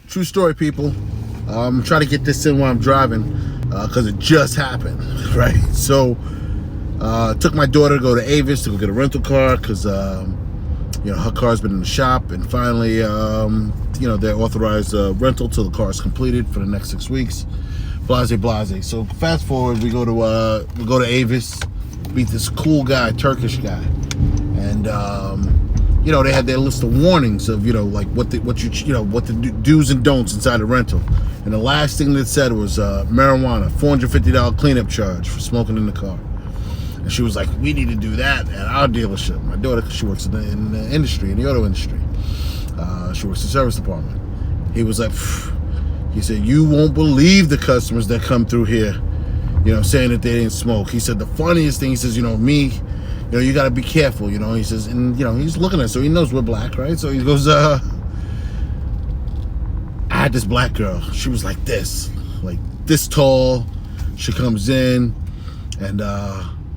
True story, people. I'm trying to get this in while I'm driving because it just happened, right? So, took my daughter to go to Avis to go get a rental car because, her car's been in the shop, and finally, they authorized rental till the car's completed for the next 6 weeks. Blase. So fast forward, we go to Avis, meet this cool guy, Turkish guy, and they had their list of warnings of what the do's and don'ts inside a rental, and the last thing that said was marijuana, $450 cleanup charge for smoking in the car. And she was like, we need to do that at our dealership. My daughter, because she works in the industry, in the auto industry, she works in the service department. He was like, phew. He said, you won't believe the customers that come through here, saying that they didn't smoke. He said the funniest thing, he says, me, you got to be careful, he says, and, he's looking at us, so he knows we're black, right? So he goes, I had this black girl. She was like this tall. She comes in, and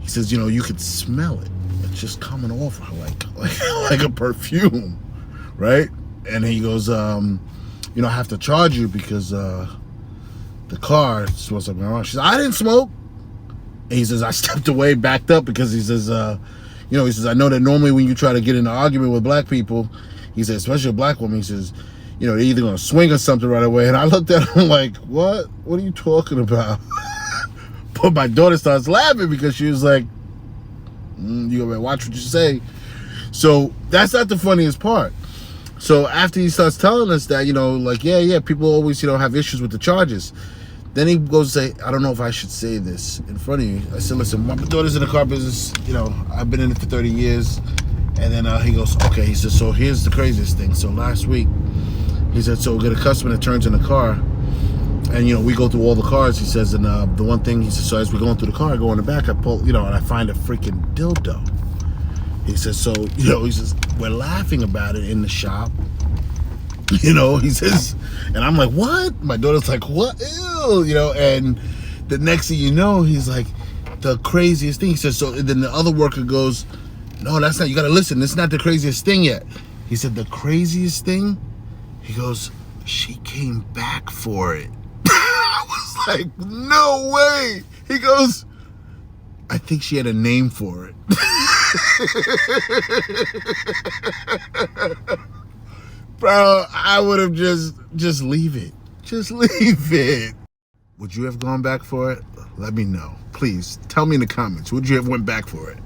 he says, you could smell it. It's just coming off her like a perfume, right? And he goes, I have to charge you because the car smells like marijuana. She says, I didn't smoke. And he says, I stepped away, backed up, because he says, I know that normally when you try to get in an argument with black people, he says, especially a black woman, he says, they're either going to swing or something right away. And I looked at him like, what? What are you talking about? But my daughter starts laughing because she was like, you better watch what you say. So that's not the funniest part. So after he starts telling us that, people always, have issues with the charges. Then he goes to say, I don't know if I should say this in front of you. I said, listen, my daughter's in the car business. I've been in it for 30 years. And then he goes, okay. He says, so here's the craziest thing. So last week, he said, so we get a customer that turns in a car. And, we go through all the cars, he says. And the one thing, he says, so as we're going through the car, I go in the back, I pull, and I find a freaking dildo. He says, so, he says, we're laughing about it in the shop. He says, and I'm like, what? My daughter's like, what? Ew, and the next thing you know, he's like, the craziest thing. He says, so then the other worker goes, no, that's not, you got to listen. It's not the craziest thing yet. He said, the craziest thing? He goes, she came back for it. I was like, no way. He goes, I think she had a name for it. Bro, I would have just leave it. Just leave it. Would you have gone back for it? Let me know. Please, tell me in the comments. Would you have went back for it?